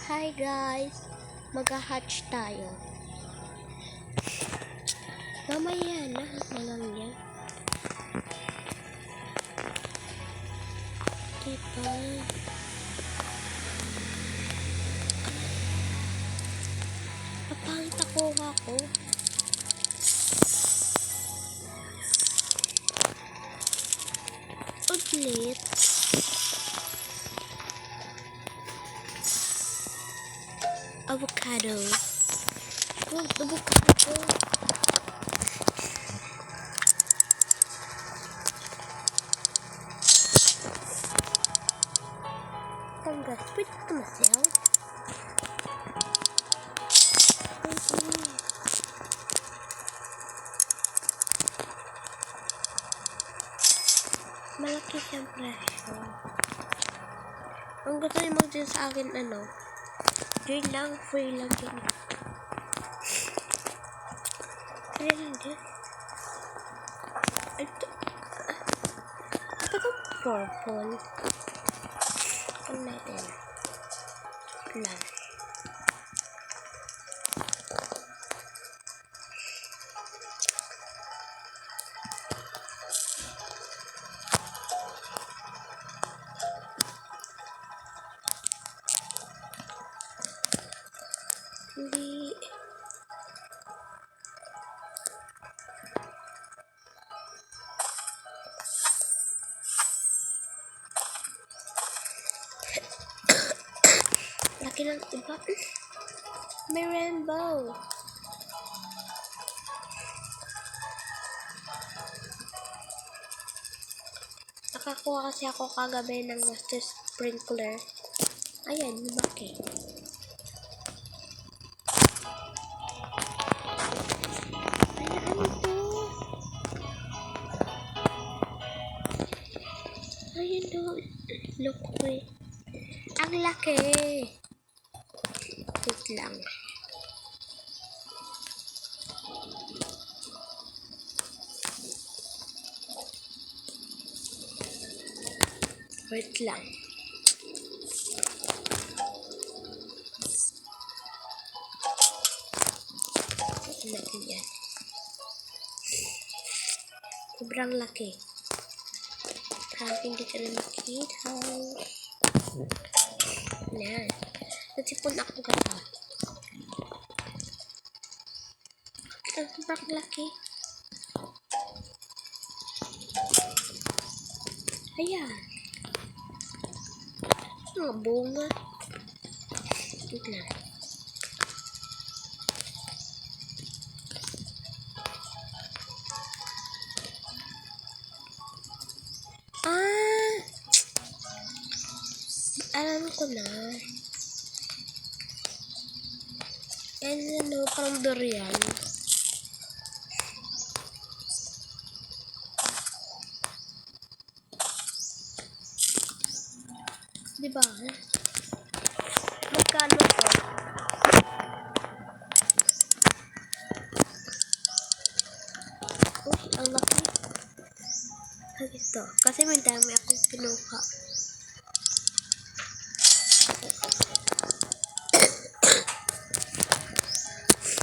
Hi guys, mag-hatch tayo. Mamaya na lang yan. Diba? Papangit ako ako. Ulit. Avocado. Avocado. Tanggas. Wait to myself. Malaki siyang presyo. Ang gusto niyo mag-din sa akin, join lang, free lang yun. Free lang din. Ito itong purple. Ano natin? Lang. Hindi. Laki lang, diba? May rainbow. Nakakuha kasi ako kagabi ng master sprinkler. Ayan, lumaki. Ano to? Ayan to. Look, wait. Ang laki. Wait lang. Wait lang. Laki yan. Sobrang laki. Hindi ka na makita. Yan. Nagsipon ako gata. Sobrang laki. Ayan. Mga bunga. Wait lang. Alam ko na. Yan parang durian. Diba? Magkano to? Uy, ang laki. Ito. Kasi may dami akong pinuha.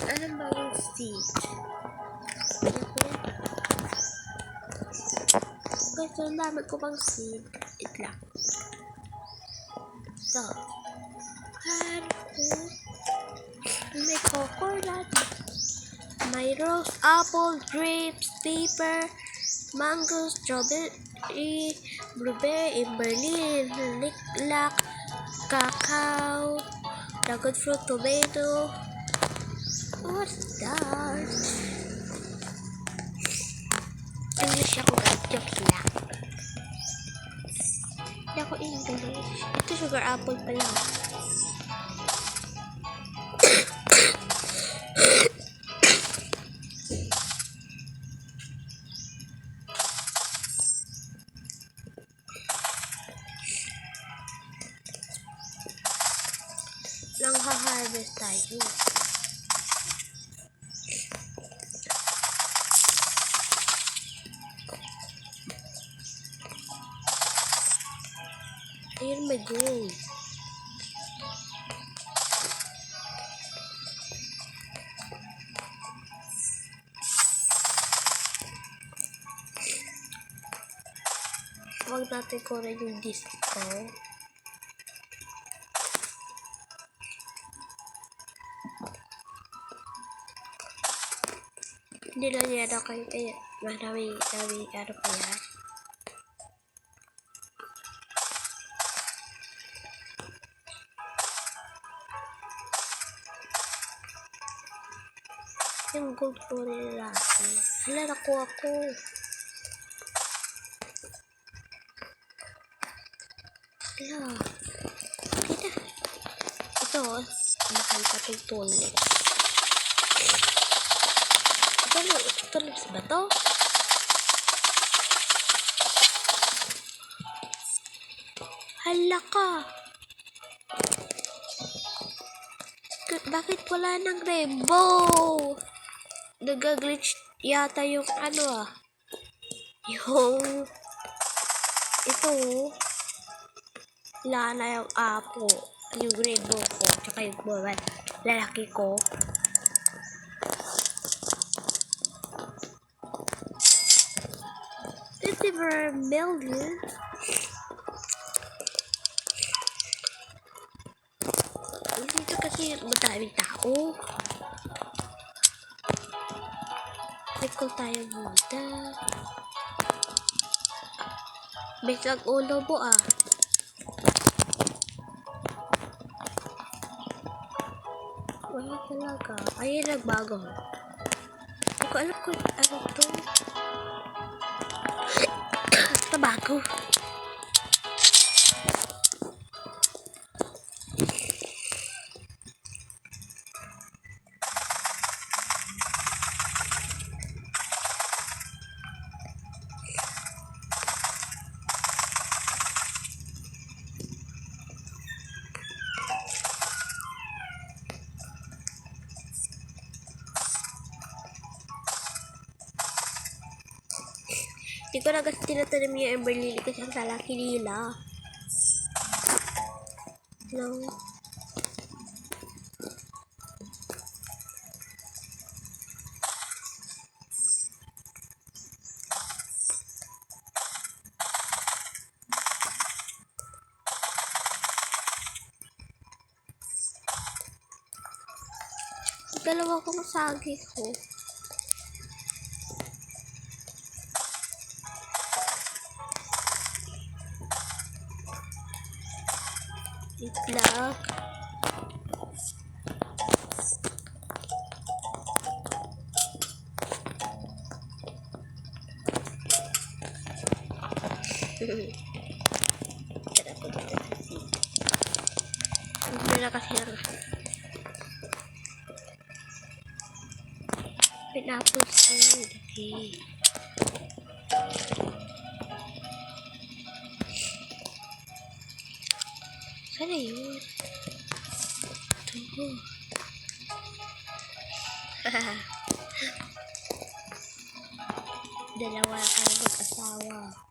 Ano ba yung seed? Guys, ang dami ko pang seed. Itla. Ito. May coconut. May rose, apple, grapes, pepper, mango, strawberry, blueberry, Berlin, lilac, cacao, dragon fruit, tomato. What's that? English ako guys, joke lang. Hindi ako English. Ito sugar apple pa lang. Lang ha-harvest tayo. Ayun, may gold. natin kunin yung disco. Hindi lang yan ako kayo. Marami ano pa yan. Yung gold po rin natin. Hala, nakuha ko. Hala. Kita. Ito, nakita itong tulis. Ito tulis ba to? Hala ka. Bakit wala ng rainbow? Nag-glitch yata yung ano yung ito wala na yung apo, yung rainbow ko tsaka yung lalaki ko. $50 million. Dito kasi madaming tao. Recall tayo muna. Bisag ulo mo Wala talaga. Ayun, nagbago. Hindi ko alam kung ano to. Nabago. Hindi ko na kasi tinatanim yung Ember Lily kasi ang lalaki nila. No. Dalawa kong sagi ko. Itlog. Hindi na kasi pineapple seed. Okay. Sana yun? Ito. Dalawa kayo mag-asawa.